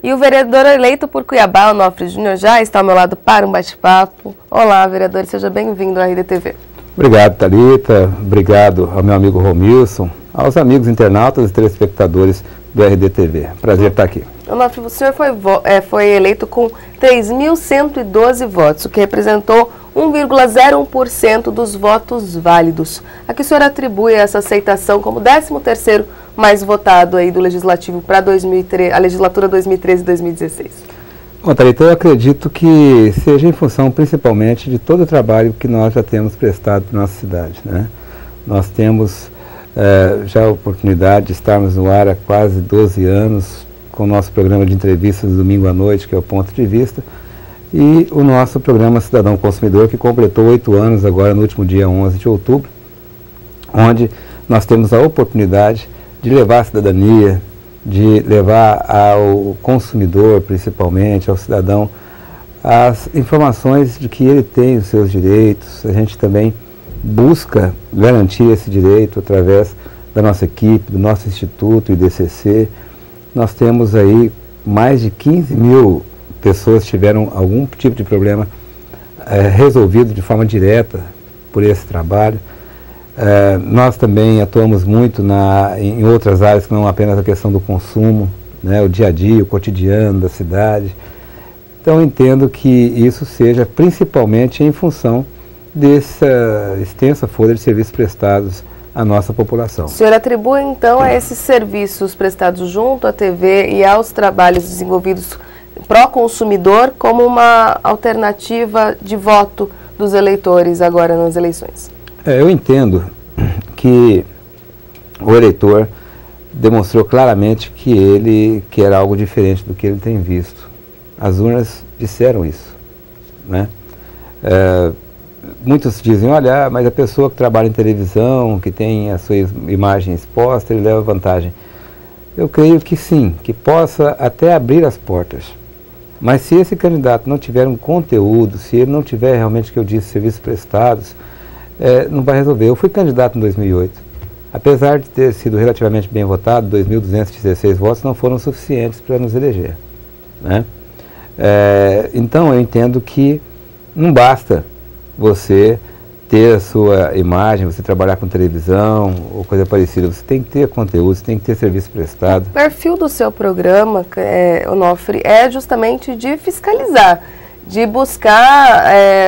E o vereador eleito por Cuiabá, Onofre Júnior, já está ao meu lado para um bate-papo. Olá, vereador, seja bem-vindo à RDTV. Obrigado, Thalita. Obrigado ao meu amigo Romilson, aos amigos internautas e telespectadores do RDTV. Prazer estar aqui. Onofre, o senhor foi eleito com 3.112 votos, o que representou 1,01% dos votos válidos. A que o senhor atribui essa aceitação como 13º mais votado aí do Legislativo para a legislatura 2013-2016? Bom, Thalita, eu acredito que seja em função principalmente de todo o trabalho que nós já temos prestado para a nossa cidade, né? Nós temos já a oportunidade de estarmos no ar há quase 12 anos com o nosso programa de entrevistas domingo à noite, que é o Ponto de Vista, e o nosso programa Cidadão Consumidor, que completou 8 anos agora no último dia 11 de outubro, onde nós temos a oportunidade de levar a cidadania, de levar ao consumidor, principalmente, ao cidadão, as informações de que ele tem os seus direitos. A gente também busca garantir esse direito através da nossa equipe, do nosso Instituto, IDCC. Nós temos aí mais de 15 mil pessoas que tiveram algum tipo de problema resolvido de forma direta por esse trabalho. Nós também atuamos muito em outras áreas que não apenas a questão do consumo, né, o dia a dia, o cotidiano da cidade. Então eu entendo que isso seja principalmente em função dessa extensa folha de serviços prestados à nossa população. O senhor atribui então a esses serviços prestados junto à TV e aos trabalhos desenvolvidos pró-consumidor como uma alternativa de voto dos eleitores agora nas eleições? Eu entendo que o eleitor demonstrou claramente que ele quer algo diferente do que ele tem visto. As urnas disseram isso, né? Muitos dizem, olha, mas a pessoa que trabalha em televisão, que tem a sua imagem exposta, ele leva vantagem. Eu creio que sim, que possa até abrir as portas. Mas se esse candidato não tiver um conteúdo, se ele não tiver realmente, que eu disse, serviços prestados, não vai resolver. Eu fui candidato em 2008. Apesar de ter sido relativamente bem votado, 2.216 votos não foram suficientes para nos eleger, né? Então eu entendo que não basta você ter a sua imagem, você trabalhar com televisão ou coisa parecida. Você tem que ter conteúdo, você tem que ter serviço prestado. O perfil do seu programa, Onofre, é justamente de fiscalizar, de buscar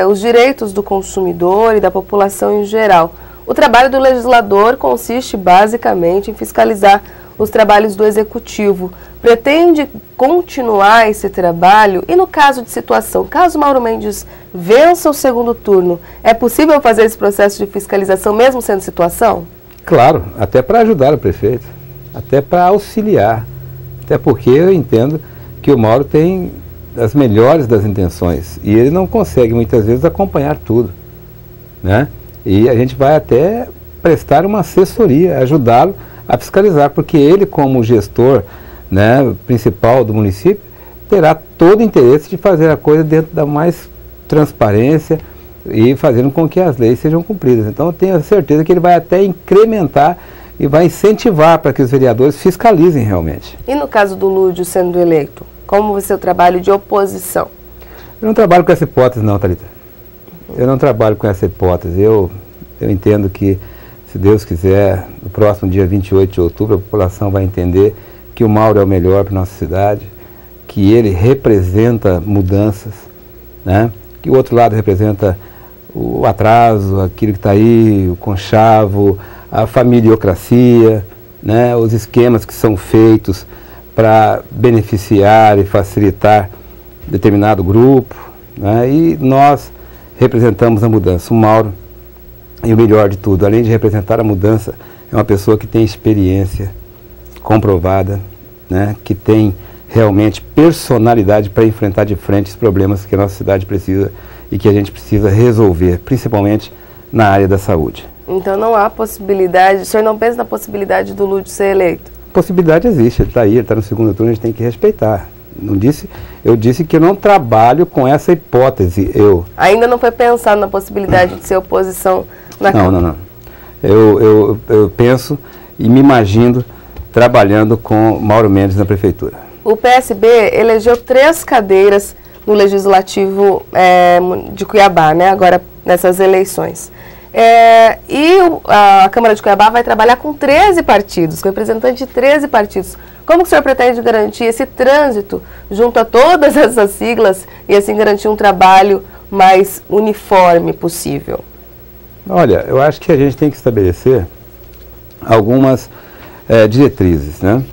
os direitos do consumidor e da população em geral. O trabalho do legislador consiste basicamente em fiscalizar os trabalhos do executivo. Pretende continuar esse trabalho? E no caso de situação, caso Mauro Mendes vença o segundo turno, é possível fazer esse processo de fiscalização mesmo sendo situação? Claro, até para ajudar o prefeito, até para auxiliar, até porque eu entendo que o Mauro tem as melhores das intenções e ele não consegue muitas vezes acompanhar tudo, né? E a gente vai até prestar uma assessoria, ajudá-lo a fiscalizar, porque ele, como gestor, né, principal do município, terá todo o interesse de fazer a coisa dentro da mais transparência e fazendo com que as leis sejam cumpridas. Então eu tenho certeza que ele vai até incrementar e vai incentivar para que os vereadores fiscalizem realmente. E no caso do Lúdio sendo eleito, como vai ser o trabalho de oposição? Eu não trabalho com essa hipótese não, Thalita. Eu não trabalho com essa hipótese. Eu entendo que, se Deus quiser, no próximo dia 28 de outubro, a população vai entender que o Mauro é o melhor para a nossa cidade, que ele representa mudanças, né? Que o outro lado representa o atraso, aquilo que está aí, o conchavo, a familiocracia, né? Os esquemas que são feitos para beneficiar e facilitar determinado grupo, né? E nós representamos a mudança. O Mauro, e o melhor de tudo, além de representar a mudança, é uma pessoa que tem experiência comprovada, né, que tem realmente personalidade para enfrentar de frente os problemas que a nossa cidade precisa e que a gente precisa resolver, principalmente na área da saúde. Então não há possibilidade, o senhor não pensa na possibilidade do Lúdio ser eleito? Possibilidade existe, ele está aí, ele está no segundo turno, a gente tem que respeitar. Eu disse que eu não trabalho com essa hipótese. Ainda não foi pensado na possibilidade de ser oposição na Câmara? Não. Eu penso e me imagino trabalhando com Mauro Mendes na prefeitura. O PSB elegeu 3 cadeiras no Legislativo de Cuiabá, né, agora nessas eleições. A Câmara de Cuiabá vai trabalhar com 13 partidos, com representantes de 13 partidos. Como que o senhor pretende garantir esse trânsito junto a todas essas siglas e assim garantir um trabalho mais uniforme possível? Olha, eu acho que a gente tem que estabelecer algumas diretrizes, né?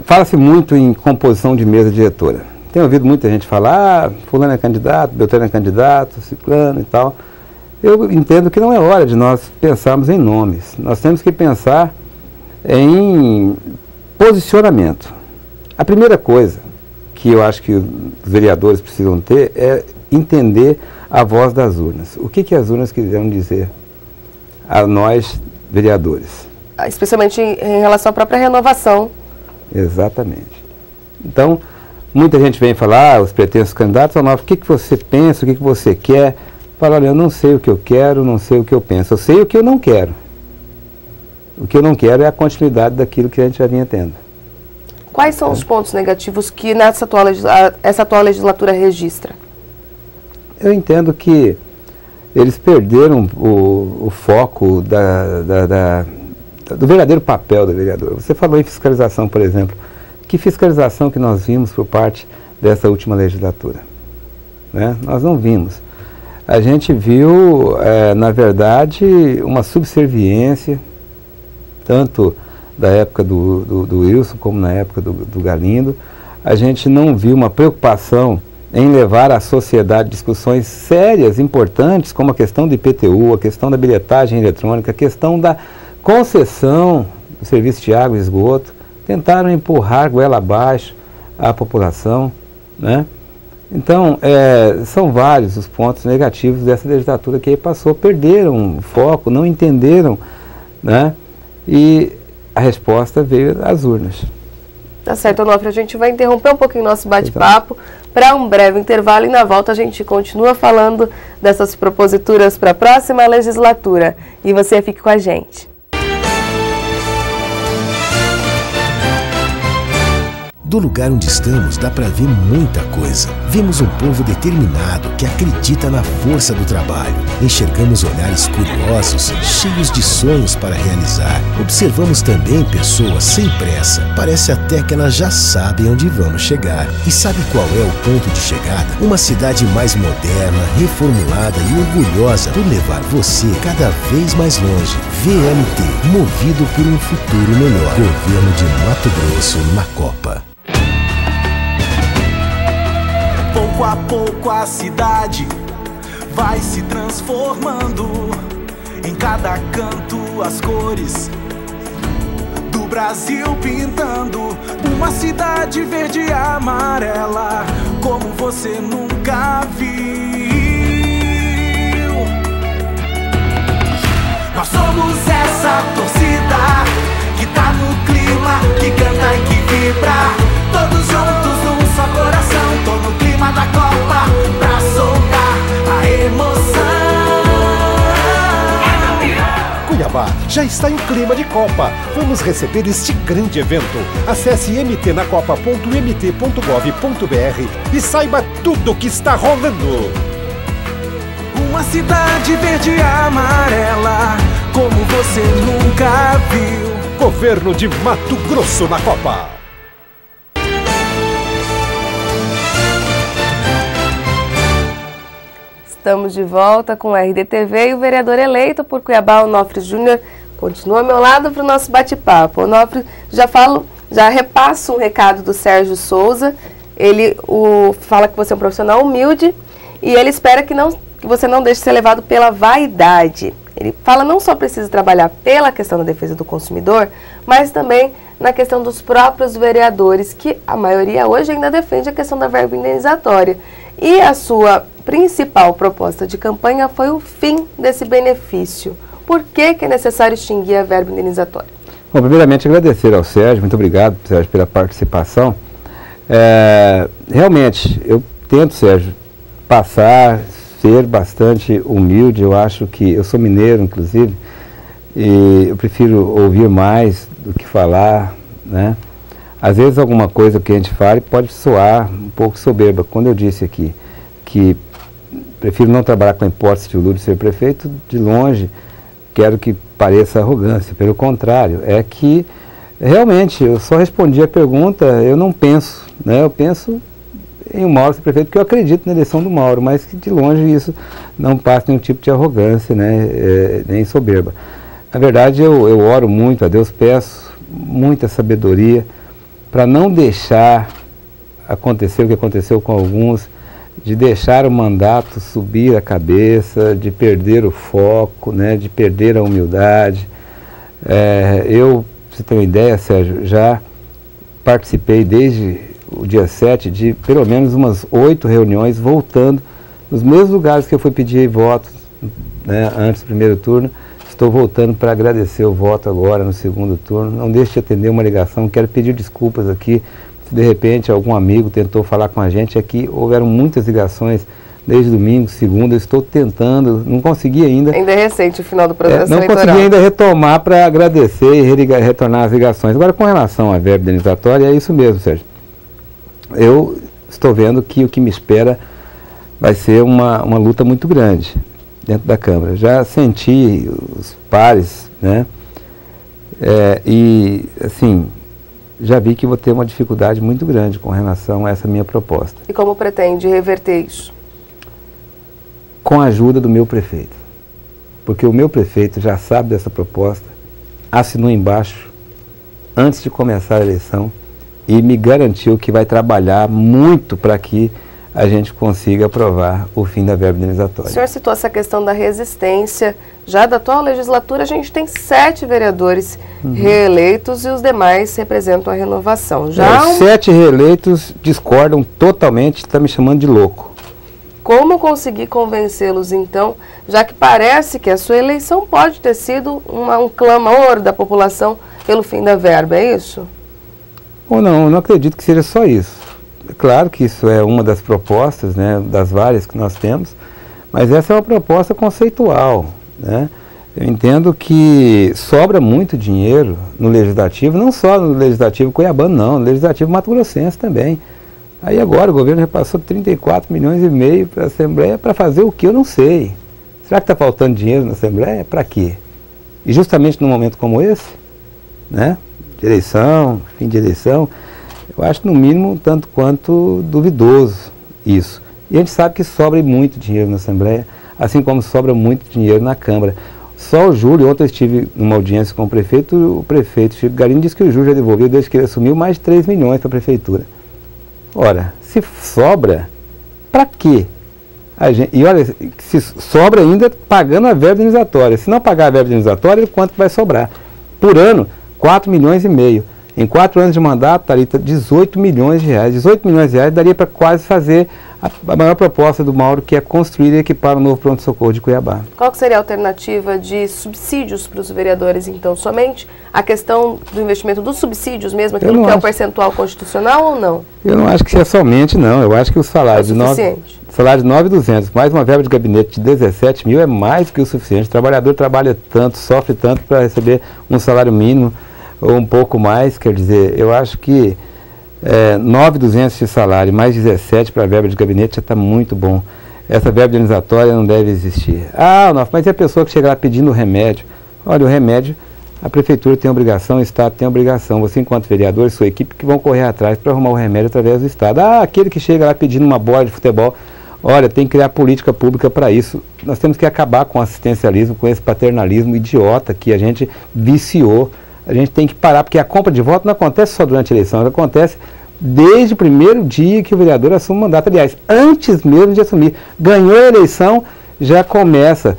Fala-se muito em composição de mesa diretora. Tenho ouvido muita gente falar, fulano é candidato, beltrano é candidato, ciclano e tal. Eu entendo que não é hora de nós pensarmos em nomes. Nós temos que pensar em posicionamento. A primeira coisa que eu acho que os vereadores precisam ter é entender a voz das urnas. O que as urnas quiseram dizer a nós, vereadores? Especialmente em relação à própria renovação. Exatamente. Então, muita gente vem falar, os pretensos candidatos, falam, o que você pensa, o que você quer? Fala, olha, eu não sei o que eu quero, não sei o que eu penso, eu sei o que eu não quero. O que eu não quero é a continuidade daquilo que a gente já vinha tendo. Quais são os pontos negativos que essa atual legislatura registra? Eu entendo que eles perderam o foco do verdadeiro papel do vereador. Você falou em fiscalização, por exemplo. Que fiscalização que nós vimos por parte dessa última legislatura? Né? Nós não vimos. A gente viu, na verdade, uma subserviência, tanto da época do Wilson como na época do Galindo. A gente não viu uma preocupação em levar à sociedade discussões sérias, importantes, como a questão do IPTU, a questão da bilhetagem eletrônica, a questão da concessão do serviço de água e esgoto. Tentaram empurrar goela abaixo a população, né? Então, são vários os pontos negativos dessa legislatura que aí passou, perderam o foco, não entenderam, né? E a resposta veio das urnas. Tá certo, Onofre, a gente vai interromper um pouquinho nosso bate-papo para um breve intervalo e na volta a gente continua falando dessas proposituras para a próxima legislatura. E você fique com a gente. Do lugar onde estamos dá para ver muita coisa. Vemos um povo determinado que acredita na força do trabalho. Enxergamos olhares curiosos, cheios de sonhos para realizar. Observamos também pessoas sem pressa. Parece até que elas já sabem onde vamos chegar. E sabe qual é o ponto de chegada? Uma cidade mais moderna, reformulada e orgulhosa por levar você cada vez mais longe. VMT, movido por um futuro melhor. Governo de Mato Grosso na Copa. Pouco a pouco a cidade vai se transformando. Em cada canto as cores do Brasil pintando. Uma cidade verde e amarela como você nunca viu. Nós somos essa torcida que tá no clima, que canta e que vibra. Todos juntos num só coração. Tô no clima da Copa pra soltar a emoção. Cuiabá já está em clima de Copa. Vamos receber este grande evento. Acesse mtnacopa.mt.gov.br e saiba tudo o que está rolando. Uma cidade verde e amarela como você nunca viu. Governo de Mato Grosso na Copa. Estamos de volta com o RDTV e o vereador eleito por Cuiabá, Onofre Júnior, continua ao meu lado para o nosso bate-papo. Onofre, já repasso um recado do Sérgio Souza. Ele fala que você é um profissional humilde e ele espera que você não deixe ser levado pela vaidade. Ele fala não só precisa trabalhar pela questão da defesa do consumidor, mas também na questão dos próprios vereadores, que a maioria hoje ainda defende a questão da verba indenizatória. E a sua principal proposta de campanha foi o fim desse benefício. Por que é necessário extinguir a verba indenizatória? Bom, primeiramente agradecer ao Sérgio, muito obrigado, Sérgio, pela participação. Realmente, eu tento, Sérgio, ser bastante humilde. Eu acho que eu sou mineiro, inclusive, e eu prefiro ouvir mais do que falar, né? Às vezes alguma coisa que a gente fale pode soar um pouco soberba. Quando eu disse aqui que prefiro não trabalhar com a hipótese de o Lula ser prefeito, de longe quero que pareça arrogância. Pelo contrário, é que realmente eu só respondi a pergunta, eu não penso, né? Eu penso em o Mauro ser prefeito porque eu acredito na eleição do Mauro, mas que de longe isso não passa nenhum tipo de arrogância, né? Nem soberba. Na verdade, eu oro muito a Deus, peço muita sabedoria para não deixar acontecer o que aconteceu com alguns, de deixar o mandato subir a cabeça, de perder o foco, né, de perder a humildade. Pra você ter uma ideia, Sérgio, já participei desde o dia 7 de pelo menos umas 8 reuniões, voltando nos mesmos lugares que eu fui pedir votos, né, antes do primeiro turno. Estou voltando para agradecer o voto agora no segundo turno. Não deixe de atender uma ligação, quero pedir desculpas aqui. Se de repente algum amigo tentou falar com a gente, aqui houveram muitas ligações desde domingo, segunda, eu estou tentando, não consegui ainda. Ainda é recente o final do processo não eleitoral. Consegui ainda retomar para agradecer e retornar as ligações. Agora, com relação à verba indenizatória, é isso mesmo, Sérgio. Eu estou vendo que o que me espera vai ser uma luta muito grande dentro da Câmara. Já senti os pares, né? E, assim, já vi que vou ter uma dificuldade muito grande com relação a essa minha proposta. E como pretende reverter isso? Com a ajuda do meu prefeito. Porque o meu prefeito já sabe dessa proposta, assinou embaixo antes de começar a eleição e me garantiu que vai trabalhar muito para que a gente consiga aprovar o fim da verba indenizatória. O senhor citou essa questão da resistência. Já da atual legislatura, a gente tem 7 vereadores reeleitos e os demais representam a renovação. Os 7 reeleitos discordam totalmente, está me chamando de louco. Como conseguir convencê-los, então, já que parece que a sua eleição pode ter sido um clamor da população pelo fim da verba, é isso? Ou não, eu não acredito que seja só isso. É claro que isso é uma das propostas, né, das várias que nós temos, mas essa é uma proposta conceitual, né? Eu entendo que sobra muito dinheiro no Legislativo, não só no Legislativo cuiabano, não, no Legislativo mato-grossense também. Aí agora o governo repassou 34 milhões e meio para a Assembleia para fazer o que eu não sei. Será que está faltando dinheiro na Assembleia? Para quê? E justamente num momento como esse, né, de eleição, fim de eleição, eu acho no mínimo um tanto quanto duvidoso isso. E a gente sabe que sobra muito dinheiro na Assembleia, assim como sobra muito dinheiro na Câmara. Só o Júlio, ontem eu estive numa audiência com o prefeito Chico Garino disse que o Júlio já devolveu, desde que ele assumiu, mais de 3 milhões para a Prefeitura. Ora, se sobra, para quê? E olha, se sobra ainda pagando a verba indenizatória. Se não pagar a verba indenizatória, quanto que vai sobrar? Por ano, 4 milhões e meio. Em 4 anos de mandato, Thalita, 18 milhões de reais. 18 milhões de reais daria para quase fazer a maior proposta do Mauro, que é construir e equipar o novo pronto-socorro de Cuiabá. Qual que seria a alternativa de subsídios para os vereadores, então? Somente a questão do investimento dos subsídios mesmo, aquilo que é o percentual constitucional ou não? Eu não acho que seja somente, não. Eu acho que o salário de 9.200, mais uma verba de gabinete de 17 mil é mais do que o suficiente. O trabalhador trabalha tanto, sofre tanto para receber um salário mínimo ou um pouco mais, quer dizer, eu acho que 9.200 de salário, mais 17 para a verba de gabinete já está muito bom. Essa verba indenizatória não deve existir. Mas é a pessoa que chega lá pedindo o remédio. Olha, o remédio, a Prefeitura tem obrigação, o Estado tem obrigação. Você, enquanto vereador, sua equipe, que vão correr atrás para arrumar o remédio através do Estado. Aquele que chega lá pedindo uma bola de futebol, olha, tem que criar política pública para isso. Nós temos que acabar com o assistencialismo, com esse paternalismo idiota que a gente viciou. A gente tem que parar, porque a compra de voto não acontece só durante a eleição, ela acontece desde o primeiro dia que o vereador assume o mandato. Aliás, antes mesmo de assumir. Ganhou a eleição, já começa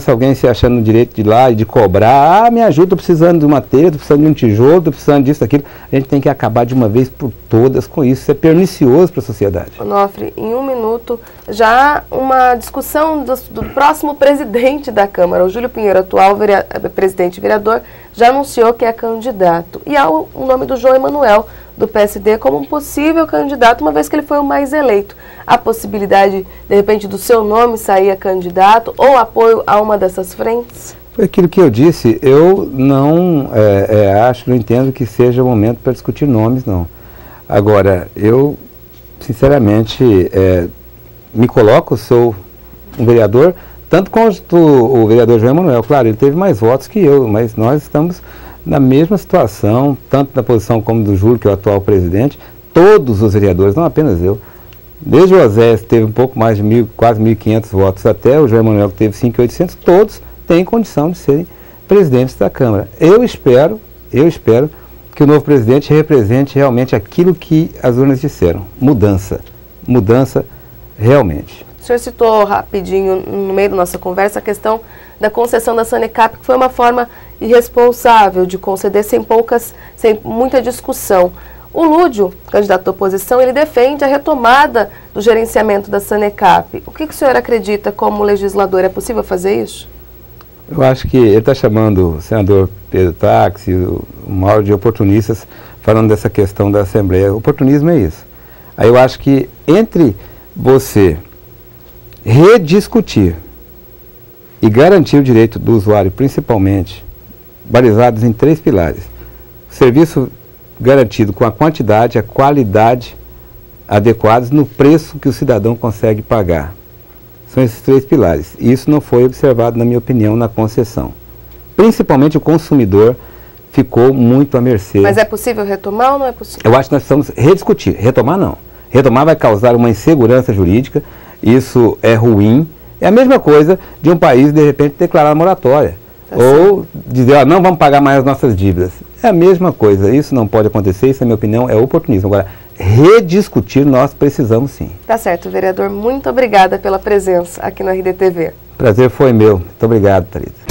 alguém se achando no direito de ir lá e de cobrar. Me ajuda, estou precisando de uma telha, estou precisando de um tijolo, estou precisando disso, daquilo. A gente tem que acabar de uma vez por todas com isso. Isso é pernicioso para a sociedade. Onofre, em 1 minuto, já uma discussão do próximo presidente da Câmara. O Júlio Pinheiro, atual presidente e vereador, já anunciou que é candidato. E há o nome do João Emanuel, do PSD, como um possível candidato, uma vez que ele foi o mais eleito. A possibilidade, de repente, do seu nome sair a candidato ou apoio a uma dessas frentes? Foi aquilo que eu disse, eu não não entendo que seja o momento para discutir nomes, não. Agora, eu, sinceramente, me coloco, sou um vereador, tanto quanto o vereador João Emanuel, claro, ele teve mais votos que eu, mas nós estamos na mesma situação, tanto na posição como do Júlio, que é o atual presidente, todos os vereadores, não apenas eu. Desde o Osés, que teve um pouco mais de quase 1.500 votos, até o João Emanuel, que teve 5.800, todos têm condição de serem presidentes da Câmara. Eu espero que o novo presidente represente realmente aquilo que as urnas disseram, mudança realmente. O senhor citou rapidinho, no meio da nossa conversa, a questão da concessão da Sanecap, que foi uma forma irresponsável de conceder sem muita discussão. O Lúdio, candidato da oposição, ele defende a retomada do gerenciamento da Sanecap. O que o senhor acredita como legislador? É possível fazer isso? Eu acho que ele está chamando o senador Pedro Táxi, o Mauro, de oportunistas, falando dessa questão da Assembleia. O oportunismo é isso. Aí eu acho que entre você rediscutir e garantir o direito do usuário, principalmente, balizados em 3 pilares. O serviço garantido com a quantidade e a qualidade adequados no preço que o cidadão consegue pagar. São esses 3 pilares. E isso não foi observado, na minha opinião, na concessão. Principalmente o consumidor ficou muito à mercê. Mas é possível retomar ou não é possível? Eu acho que nós precisamos rediscutir. Retomar não. Retomar vai causar uma insegurança jurídica, isso é ruim. É a mesma coisa de um país, de repente, declarar moratória. Ou dizer, não vamos pagar mais as nossas dívidas. É a mesma coisa, isso não pode acontecer, isso, na minha opinião, é oportunismo. Agora, rediscutir nós precisamos sim. Tá certo, vereador. Muito obrigada pela presença aqui no RDTV. Prazer foi meu. Muito obrigado, Thalita.